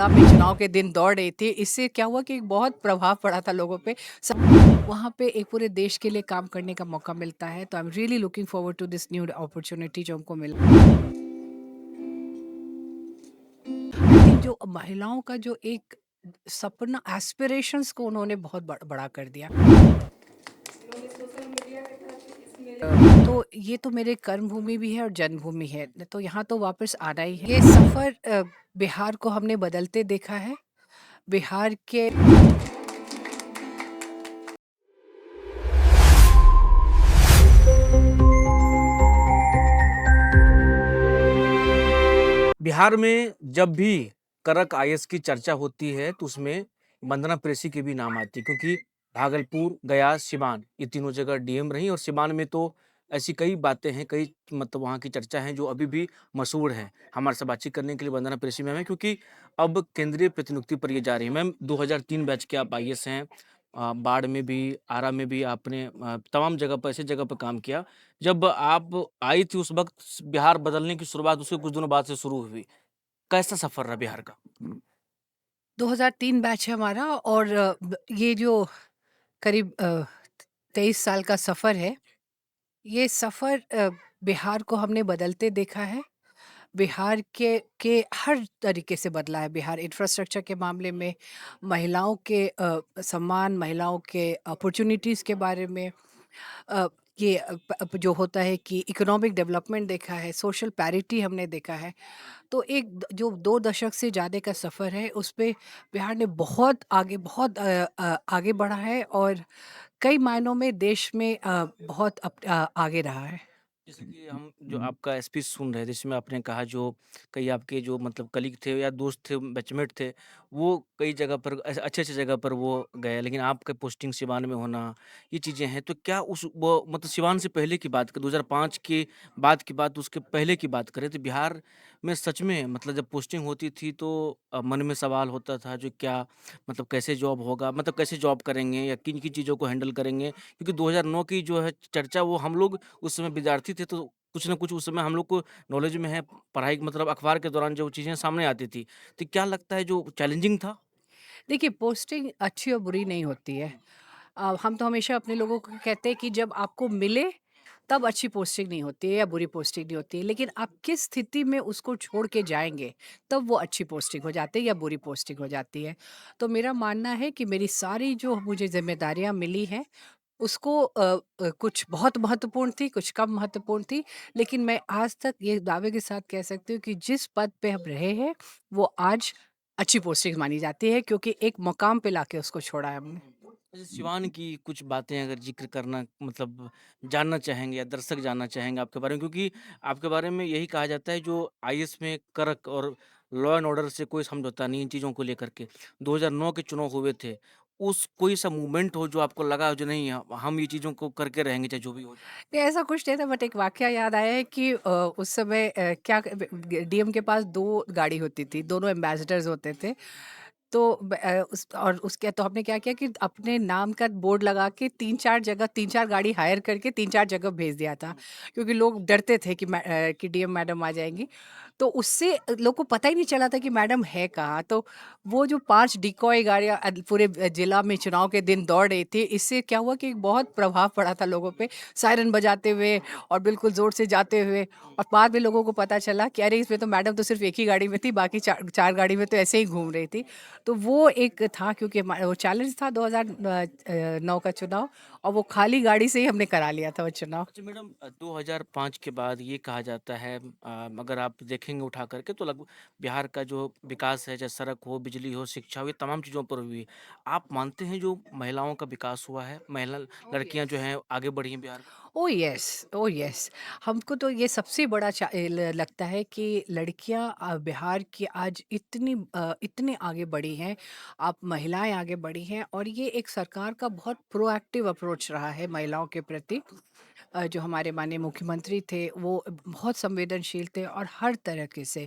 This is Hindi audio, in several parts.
में चुनाव के दिन दौड़ रही थी, इससे क्या हुआ कि एक बहुत प्रभाव पड़ा था लोगों पे। सब वहाँ पे एक पूरे देश के लिए काम करने का मौका मिलता है, तो I am really looking forward to this new opportunity जो हमको मिला। आई थिंक जो महिलाओं का जो एक सपना एस्पिरेशंस को उन्होंने बहुत बड़ा कर दिया। तो ये तो मेरे कर्म भूमि भी है और जन्मभूमि है, तो यहाँ तो वापस आना ही है। ये सफ़र बिहार को हमने बदलते देखा है। बिहार के बिहार में जब भी करक आईएएस की चर्चा होती है तो उसमें वंदना प्रेसी के भी नाम आती है, क्योंकि भागलपुर, गया, सिवान ये तीनों जगह डीएम रही और सिवान में तो ऐसी कई बातें हैं, कई मतलब वहाँ की चर्चा है जो अभी भी मशहूर है। हमारे से बातचीत करने के लिए वंदना प्रेसी मैम है, क्योंकि अब केंद्रीय प्रतिनियुक्ति पर ये जा रही है। मैम 2003 बैच के आप आईएएस हैं। बाढ़ में भी, आरा में भी आपने तमाम जगह पर ऐसी जगह पर काम किया। जब आप आई थी उस वक्त बिहार बदलने की शुरुआत उसके कुछ दिनों बाद से शुरू हुई। कैसा सफर रहा बिहार का? 2003 बैच है हमारा और ये जो करीब 23 साल का सफ़र है, ये सफ़र बिहार को हमने बदलते देखा है। बिहार के हर तरीके से बदला है बिहार, इंफ्रास्ट्रक्चर के मामले में, महिलाओं के सम्मान, महिलाओं के अपॉर्च्युनिटीज़ के बारे में। अ, ये जो होता है कि इकोनॉमिक डेवलपमेंट देखा है, सोशल पैरिटी हमने देखा है। तो जो 2 दशक से ज़्यादा का सफ़र है, उस पे बिहार ने बहुत आगे बढ़ा है और कई मायनों में देश में बहुत आगे रहा है। जैसे कि हम जो आपका स्पीच सुन रहे थे, जिसमें आपने कहा जो कई आपके जो मतलब कलीग थे या दोस्त थे, बैचमेट थे, वो कई जगह पर अच्छे-अच्छे जगह पर वो गए, लेकिन आपका पोस्टिंग सिवान में होना, ये चीज़ें हैं। तो क्या उस वो मतलब सिवान से पहले की बात करें, 2005 के बाद की बात, उसके पहले की बात करें, तो बिहार में सच में मतलब जब पोस्टिंग होती थी तो मन में सवाल होता था जो क्या मतलब कैसे जॉब होगा? मतलब कैसे जॉब करेंगे या किन-किन चीज़ों को हैंडल करेंगे? क्योंकि 2009 की जो है चर्चा, वो हम लोग उस समय विद्यार्थी थे, तो कुछ ना कुछ उस समय हम लोग को नॉलेज में है, पढ़ाई मतलब अखबार के दौरान जो चीज़ें सामने आती थी। तो क्या लगता है जो चैलेंजिंग था? देखिए, पोस्टिंग अच्छी और बुरी नहीं होती है। हम तो हमेशा अपने लोगों को कहते हैं कि जब आपको मिले तब अच्छी पोस्टिंग नहीं होती है या बुरी पोस्टिंग नहीं होती है, लेकिन आप किस स्थिति में उसको छोड़ के जाएँगे, तब वो अच्छी पोस्टिंग हो जाती है या बुरी पोस्टिंग हो जाती है। तो मेरा मानना है कि मेरी सारी जो मुझे ज़िम्मेदारियाँ मिली हैं, उसको कुछ बहुत महत्वपूर्ण थी, कुछ कम महत्वपूर्ण थी, लेकिन मैं आज तक ये दावे के साथ कह सकती हूँ कि जिस पद पे हम रहे हैं, वो आज अच्छी पोस्टिंग मानी जाती है, क्योंकि एक मुकाम पे लाके उसको छोड़ा है हमने। जैसे सिवान की कुछ बातें अगर ज़िक्र करना मतलब जानना चाहेंगे या दर्शक जानना चाहेंगे आपके बारे में, क्योंकि आपके बारे में यही कहा जाता है जो आईएएस में कड़क और लॉ एंड ऑर्डर से कोई समझौता नहीं इन चीज़ों को लेकर के। 2009 के चुनाव हुए थे, उस कोई सा मूवमेंट हो जो आपको लगा हो जो नहीं हम ये चीज़ों को करके रहेंगे चाहे जो भी हो जाए? नहीं, ऐसा कुछ नहीं था, बट एक वाकया याद आया है कि उस समय डीएम के पास 2 गाड़ी होती थी, दोनों एम्बेसडर्स होते थे। तो उसके तो हमने क्या किया कि अपने नाम का बोर्ड लगा के 3-4 जगह 3-4 गाड़ी हायर करके 3-4 जगह भेज दिया था। क्योंकि लोग डरते थे कि कि डीएम मैडम आ जाएँगी। तो उससे लोग को पता ही नहीं चला था कि मैडम है कहाँ। तो वो जो 5 डिकॉय गाड़ियाँ पूरे जिला में चुनाव के दिन दौड़ रही थी, इससे क्या हुआ कि एक बहुत प्रभाव पड़ा था लोगों पे, सायरन बजाते हुए और बिल्कुल ज़ोर से जाते हुए। और बाद में लोगों को पता चला कि अरे! इसमें तो मैडम तो सिर्फ़ एक ही गाड़ी में थी, बाकी 4 गाड़ी में तो ऐसे ही घूम रही थी। तो वो एक था, क्योंकि वो चैलेंज था 2009 का चुनाव, और वो खाली गाड़ी से ही हमने करा लिया था वो चुनाव। अच्छा मैडम, 2005 के बाद ये कहा जाता है, अगर आप देखेंगे उठा करके तो लगभग बिहार का जो विकास है, चाहे सड़क हो, बिजली हो, शिक्षा हो, ये तमाम चीज़ों पर हुई है। आप मानते हैं जो महिलाओं का विकास हुआ है, महिला ओह लड़कियां जो यस! हैं आगे बढ़ी हैं बिहार में? Oh yes! Oh yes! हमको तो ये सबसे बड़ा लगता है कि लड़कियां बिहार की आज इतनी आगे बढ़ी हैं, आप महिलाएं आगे बढ़ी हैं, और ये एक सरकार का बहुत प्रोएक्टिव अप्रोच रहा है महिलाओं के प्रति। जो हमारे माननीय मुख्यमंत्री थे, वो बहुत संवेदनशील थे और हर तरीके से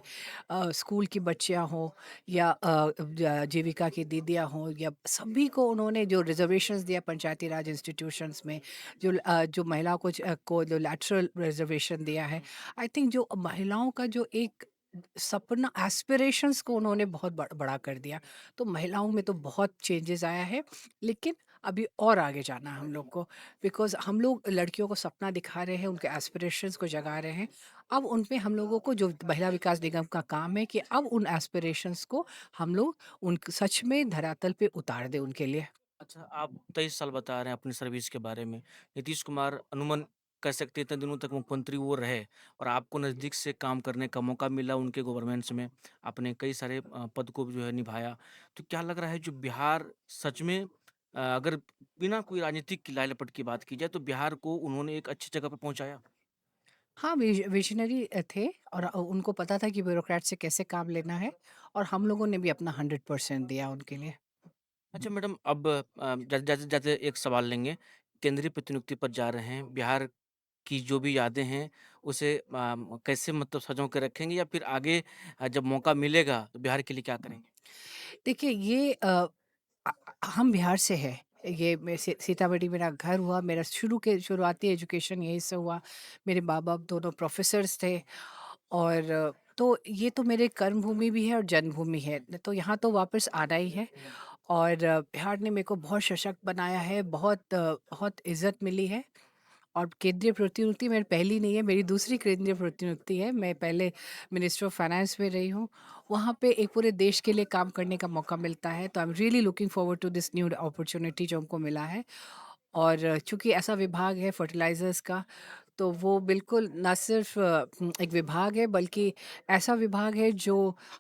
स्कूल की बच्चियां हों या जीविका की दीदियां हों, या सभी को उन्होंने जो रिजर्वेशंस दिया पंचायती राज इंस्टीट्यूशंस में, जो महिलाओं को जो लैटरल रिजर्वेशन दिया है। आई थिंक जो महिलाओं का जो एक सपना एस्पिरेशंस को उन्होंने बहुत बड़ा कर दिया। तो महिलाओं में तो बहुत चेंजेस आया है, लेकिन अभी और आगे जाना है हम लोग को, बिकॉज़ हम लोग लड़कियों को सपना दिखा रहे हैं, उनके एस्पिरेशंस को जगा रहे हैं। अब उनपे हम लोगों को, जो महिला विकास निगम का काम है, कि अब उन एस्पिरेशंस को हम लोग उन सच में धरातल पे उतार दें उनके लिए। अच्छा, आप 23 साल बता रहे हैं अपनी सर्विस के बारे में। नीतीश कुमार अमूमन कह सकते हैं इतने दिनों तक मुख्यमंत्री वो रहे और आपको नज़दीक से काम करने का मौका मिला उनके गवर्नेंस में। आपने कई सारे पद को जो है निभाया। तो क्या लग रहा है जो बिहार सच में अगर बिना कोई राजनीतिक की लाए-लपट की बात की जाए तो बिहार को उन्होंने एक अच्छी जगह पे पहुँचाया? हाँ, विज़नरी थे, और उनको पता था कि ब्यूरोक्रेट से कैसे काम लेना है, और हम लोगों ने भी अपना 100% दिया उनके लिए। अच्छा मैडम अब जाते-जाते एक सवाल लेंगे। केंद्रीय प्रतिनियुक्ति पर जा रहे हैं, बिहार की जो भी यादें हैं उसे कैसे मतलब सँजो के रखेंगे या फिर आगे जब मौका मिलेगा तो बिहार के लिए क्या करेंगे? देखिए, ये अ, हम बिहार से हैं। ये मैं सीतामढ़ी मेरा घर हुआ, मेरा शुरुआती एजुकेशन यहीं से हुआ। मेरे माँ-बाप दोनों प्रोफ़ेसर्स थे, और तो ये तो मेरे कर्मभूमि भी है और जन्मभूमि है। तो यहाँ तो वापस आना ही है, और बिहार ने मेरे को बहुत सशक्त बनाया है, बहुत इज़्ज़त मिली है। और केंद्रीय प्रतिनियुक्ति मेरी पहली नहीं है, मेरी दूसरी केंद्रीय प्रतिनियुक्ति है। मैं पहले मिनिस्ट्री ऑफ फाइनेंस में रही हूँ। वहाँ पे एक पूरे देश के लिए काम करने का मौका मिलता है, तो I am really looking forward to this new opportunity जो हमको मिला है। और चूँकि ऐसा विभाग है फर्टिलाइज़र्स का, तो वो बिल्कुल ना सिर्फ़ एक विभाग है, बल्कि ऐसा विभाग है जो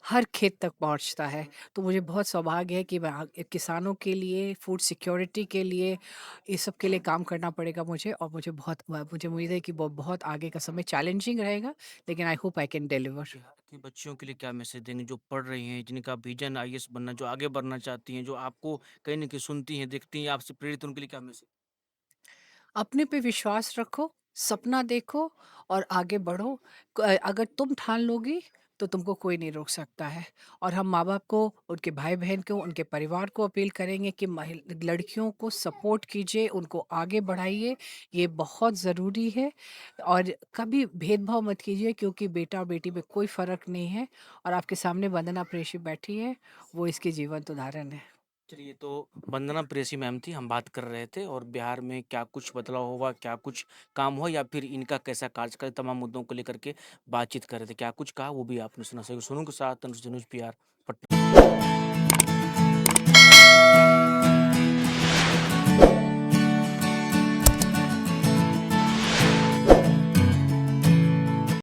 हर खेत तक पहुँचता है। तो मुझे बहुत सौभाग्य है कि मैं किसानों के लिए, फूड सिक्योरिटी के लिए, इस सब के लिए काम करना पड़ेगा मुझे, और मुझे उम्मीद है कि वो बहुत आगे का समय चैलेंजिंग रहेगा, लेकिन I hope I can deliver. Bihar की बच्चियों के लिए क्या मैसेज देंगे जो पढ़ रही हैं, जिनका विज़न आईएएस बनना, जो आगे बढ़ना चाहती हैं, जो आपको कहीं न कहीं सुनती हैं, देखती हैं, आपसे प्रेरित हैं, उनके लिए क्या मैसेज? अपने पे विश्वास रखो, सपना देखो और आगे बढ़ो। अगर तुम ठान लोगी, तो तुमको कोई नहीं रोक सकता है। और हम माँ-बाप को, उनके भाई-बहन को, उनके परिवार को अपील करेंगे कि लड़कियों को सपोर्ट कीजिए, उनको आगे बढ़ाइए, ये बहुत ज़रूरी है। और कभी भेदभाव मत कीजिए, क्योंकि बेटा और बेटी में कोई फ़र्क नहीं है, और आपके सामने वंदना प्रेषी बैठी है, वो इसकी जीवंत उदाहरण है। चलिए तो वंदना प्रेयसी मैम थी, हम बात कर रहे थे और बिहार में क्या कुछ बदलाव हुआ, क्या कुछ काम हुआ या फिर इनका कैसा कार्यकाल तमाम मुद्दों को लेकर के बातचीत कर रहे थे। क्या कुछ कहा वो भी आपने सुना। सही सुनो के साथ तनुज पीआर